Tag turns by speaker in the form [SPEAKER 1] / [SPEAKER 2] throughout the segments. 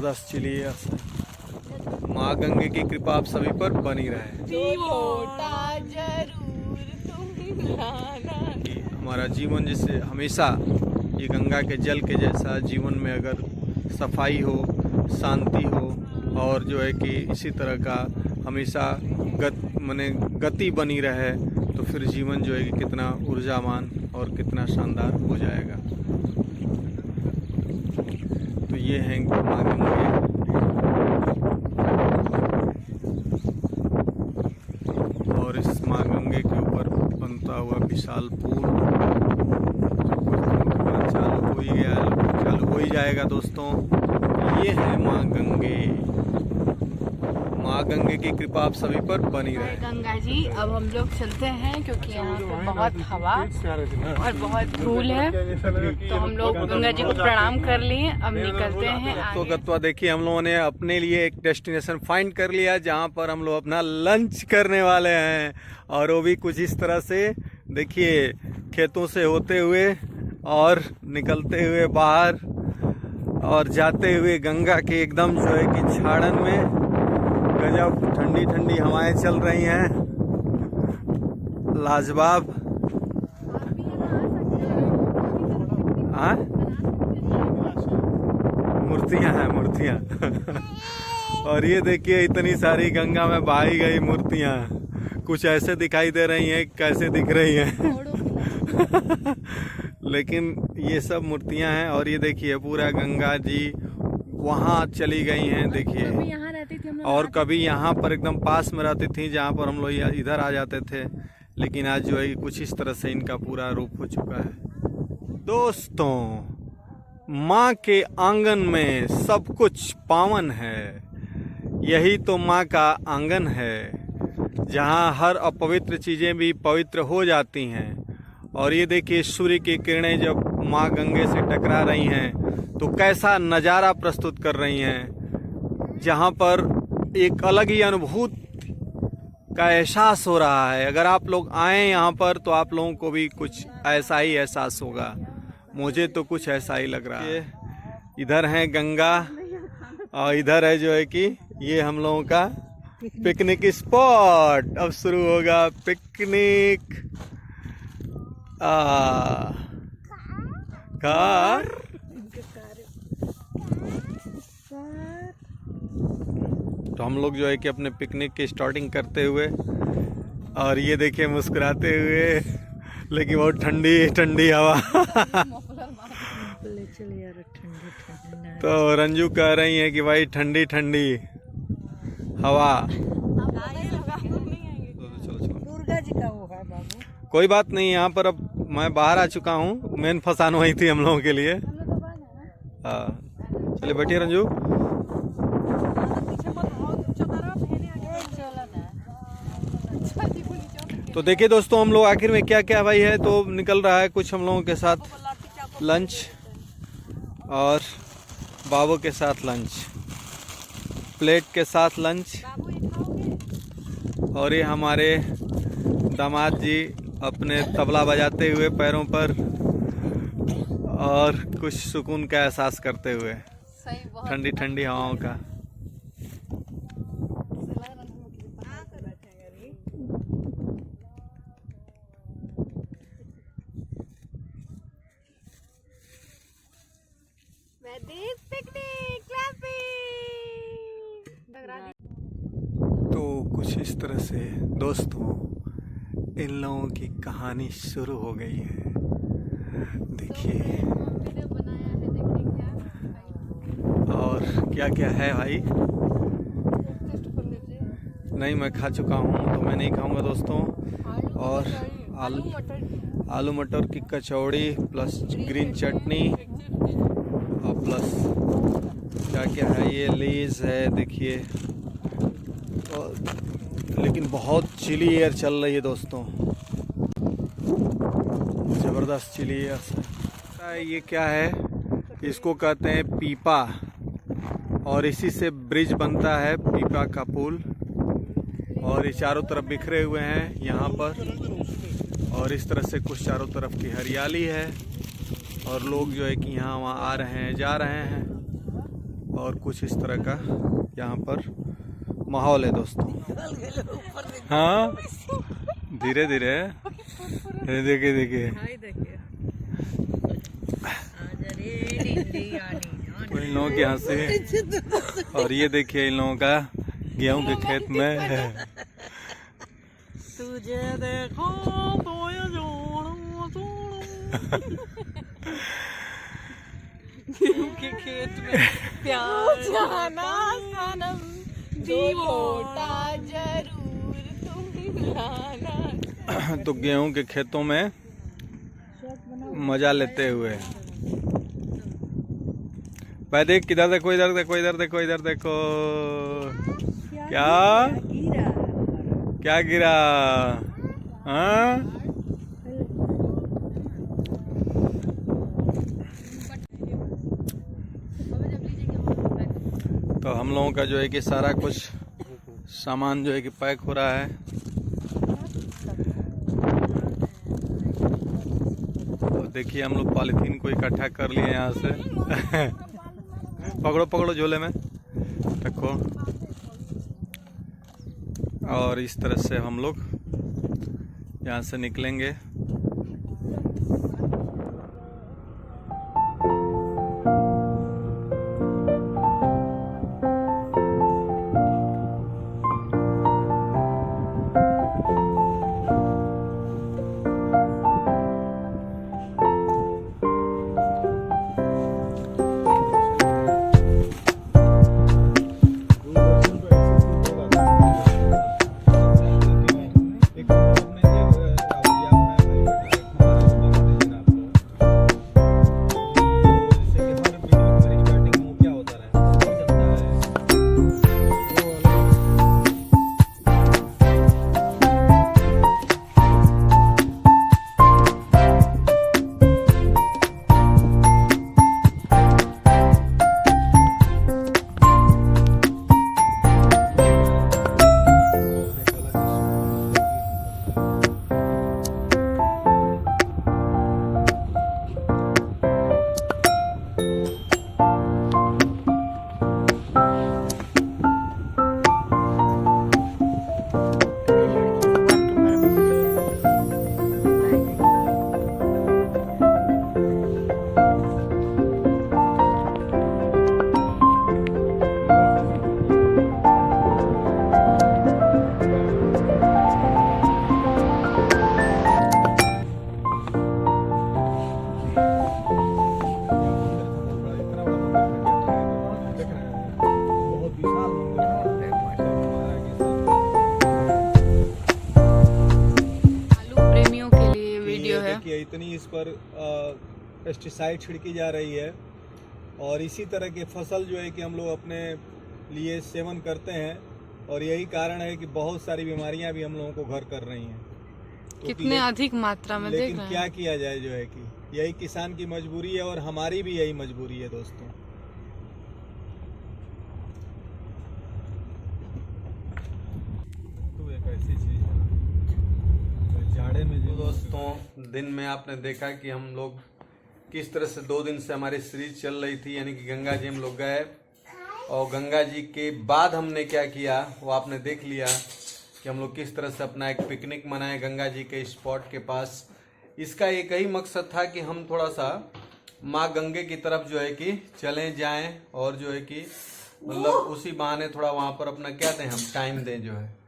[SPEAKER 1] जबरदस्त चिलिए। माँ गंगे की कृपा आप सभी पर बनी रहे। हमारा जीवन जैसे हमेशा ये गंगा के जल के जैसा जीवन में अगर सफाई हो, शांति हो और जो है कि इसी तरह का हमेशा गति बनी रहे तो फिर जीवन जो है कि कितना ऊर्जावान और कितना शानदार हो जाएगा। तो ये हैं माँ गंगे। और इस माँ गंगे के ऊपर बनता हुआ विशाल पुल चालू हो ही जाएगा दोस्तों। ये है माँ गंगे। माँ गंगे की कृपा आप सभी पर बनी रहे।
[SPEAKER 2] गंगा जी, अब हम लोग चलते हैं क्योंकि यहाँ पे बहुत हवा और बहुत धूल है, तो हम लोग गंगा जी को प्रणाम कर लिए। अब निकलते हैं।
[SPEAKER 1] तो गत्वा देखिए, हम लोगों ने अपने लिए एक डेस्टिनेशन फाइंड कर लिया जहाँ पर हम लोग अपना लंच करने वाले हैं। और वो भी कुछ इस तरह से देखिए, खेतों से होते हुए और निकलते हुए बाहर और जाते हुए गंगा के एकदम जो है कि छाड़न में गजब ठंडी ठंडी हवाएं चल रही हैं। लाजवाब। हाँ, मूर्तियां हैं मूर्तियां। और ये देखिए, इतनी सारी गंगा में बहाई गई मूर्तियां कुछ ऐसे दिखाई दे रही हैं, कैसे दिख रही हैं। लेकिन ये सब मूर्तियां हैं। और ये देखिए, पूरा गंगा जी वहाँ चली गई हैं देखिए। और कभी यहाँ पर एकदम पास में रहती थी जहाँ पर हम लोग इधर आ जाते थे। लेकिन आज जो है कुछ इस तरह से इनका पूरा रूप हो चुका है। दोस्तों, माँ के आंगन में सब कुछ पावन है। यही तो माँ का आंगन है जहाँ हर अपवित्र चीज़ें भी पवित्र हो जाती हैं। और ये देखिए, सूर्य की किरणें जब माँ गंगे से टकरा रही हैं तो कैसा नज़ारा प्रस्तुत कर रही हैं, जहाँ पर एक अलग ही अनुभूति का एहसास हो रहा है। अगर आप लोग आए यहाँ पर तो आप लोगों को भी कुछ ऐसा ही एहसास होगा। मुझे तो कुछ ऐसा ही लग रहा है। इधर है गंगा और इधर है जो है कि ये हम लोगों का पिकनिक स्पॉट। अब शुरू होगा पिकनिक। कार तो हम लोग जो है कि अपने पिकनिक की स्टार्टिंग करते हुए, और ये देखिए मुस्कुराते हुए, लेकिन बहुत ठंडी ठंडी हवा। तो रंजू कह रही है कि भाई ठंडी ठंडी हवा।
[SPEAKER 3] दुर्गा जी का वो है बाबू।
[SPEAKER 1] कोई बात नहीं, यहाँ पर अब मैं बाहर आ चुका हूँ। मेन फसान वही थी हम लोगों के लिए। हाँ, चलिए बैठिए रंजू। तो देखिए दोस्तों, हम लोग आखिर में क्या क्या भाई है तो निकल रहा है कुछ हम लोगों के साथ लंच और बाबू के साथ लंच, प्लेट के साथ लंच। और ये हमारे दामाद जी अपने तबला बजाते हुए पैरों पर और कुछ सुकून का एहसास करते हुए ठंडी ठंडी हवाओं का। तो कुछ इस तरह से दोस्तों इन लोगों की कहानी शुरू हो गई है। देखिए और क्या क्या है भाई। नहीं, मैं खा चुका हूँ तो मैं नहीं खाऊंगा दोस्तों। और आलू मटर की कचौड़ी प्लस ग्रीन चटनी और प्लस क्या क्या है, ये लीज है देखिए। लेकिन बहुत चिली एयर चल रही है दोस्तों, ज़बरदस्त चिली एयर। ये क्या है, इसको कहते हैं पीपा, और इसी से ब्रिज बनता है, पीपा का पुल। और ये चारों तरफ बिखरे हुए हैं यहाँ पर, और इस तरह से कुछ चारों तरफ की हरियाली है और लोग जो है कि यहाँ वहाँ आ रहे हैं जा रहे हैं। और कुछ इस तरह का यहाँ पर माहौल है दोस्तों। हाँ धीरे धीरे देखिए देखिए तो इन लोगों की हंसी। और ये देखिए इन लोगों का गेहूं के खेत में है।
[SPEAKER 3] तुझे देखो तो ये जोड़ो गेहूं के खेत में प्यार जाना सनम
[SPEAKER 2] जीवोटा जरूर तुम लाना।
[SPEAKER 1] तो गेहूं के खेतों में मजा लेते हुए भाई देख किधर देखो, इधर देखो, इधर देखो, इधर देखो। क्या क्या गिरा? हाँ तो हम लोगों का जो है कि सारा कुछ सामान जो है कि पैक हो रहा है। तो देखिए हम लोग पॉलीथीन को इकट्ठा कर लिए यहाँ से। पकड़ो पकड़ो झोले में रखो। और इस तरह से हम लोग यहाँ से निकलेंगे। इतनी इस पर पेस्टिसाइड छिड़की जा रही है और इसी तरह के फसल जो है कि हम लोग अपने लिए सेवन करते हैं और यही कारण है कि बहुत सारी बीमारियां भी हम लोगों को घर कर रही हैं। तो
[SPEAKER 2] कितने अधिक मात्रा में देख रहे हैं।
[SPEAKER 1] लेकिन क्या किया जाए, जो है कि यही किसान की मजबूरी है और हमारी भी यही मजबूरी है दोस्तों। तो एक ऐसी चीज है जाड़े में जो दोस्तों दिन में आपने देखा कि हम लोग किस तरह से 2 दिन से हमारी सीरीज चल रही थी, यानी कि गंगा जी हम लोग गए और गंगा जी के बाद हमने क्या किया वो आपने देख लिया कि हम लोग किस तरह से अपना एक पिकनिक मनाए गंगा जी के स्पॉट के पास। इसका एक ही मकसद था कि हम थोड़ा सा माँ गंगे की तरफ जो है कि चले जाएं और जो है कि मतलब उसी बहाने थोड़ा वहाँ पर अपना क्या दें हम टाइम दें जो है।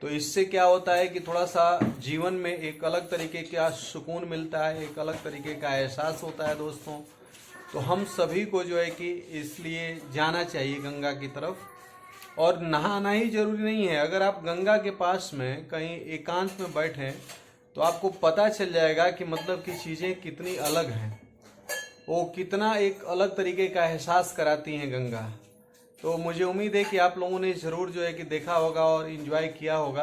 [SPEAKER 1] तो इससे क्या होता है कि थोड़ा सा जीवन में एक अलग तरीके का सुकून मिलता है, एक अलग तरीके का एहसास होता है दोस्तों। तो हम सभी को जो है कि इसलिए जाना चाहिए गंगा की तरफ। और नहाना ही जरूरी नहीं है, अगर आप गंगा के पास में कहीं एकांत में बैठें तो आपको पता चल जाएगा कि मतलब कि चीज़ें कितनी अलग हैं, वो कितना एक अलग तरीके का एहसास कराती हैं गंगा। तो मुझे उम्मीद है कि आप लोगों ने ज़रूर जो है कि देखा होगा और इन्जॉय किया होगा।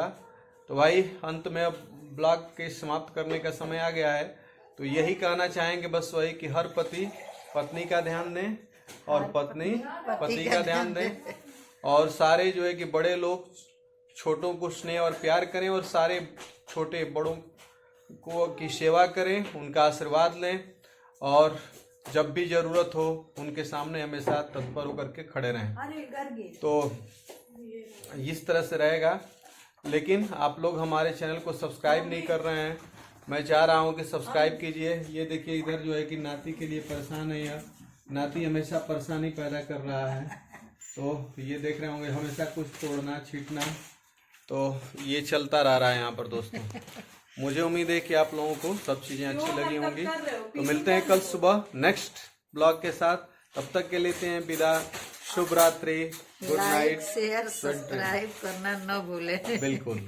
[SPEAKER 1] तो भाई अंत में अब ब्लॉग के समाप्त करने का समय आ गया है, तो यही कहना चाहेंगे बस वही कि हर पति पत्नी का ध्यान दें और पत्नी पति का ध्यान दें और सारे जो है कि बड़े लोग छोटों को स्नेह और प्यार करें और सारे छोटे बड़ों को की सेवा करें, उनका आशीर्वाद लें और जब भी जरूरत हो उनके सामने हमेशा तत्पर होकर के खड़े रहें। तो इस तरह से रहेगा। लेकिन आप लोग हमारे चैनल को सब्सक्राइब नहीं कर रहे हैं, मैं चाह रहा हूं कि सब्सक्राइब कीजिए। ये देखिए इधर जो है कि नाती के लिए परेशान है, या नाती हमेशा परेशानी पैदा कर रहा है। तो ये देख रहे होंगे हमेशा कुछ तोड़ना छीटना, तो ये चलता रह रहा है यहाँ पर दोस्तों। मुझे उम्मीद है कि आप लोगों को सब चीज़ें अच्छी लगी होंगी। तो मिलते हैं कल सुबह नेक्स्ट ब्लॉग के साथ। तब तक के लेते हैं विदा। शुभ रात्रि, गुड नाइट,
[SPEAKER 4] शेयर सब्सक्राइब करना न भूलें।
[SPEAKER 1] बिल्कुल।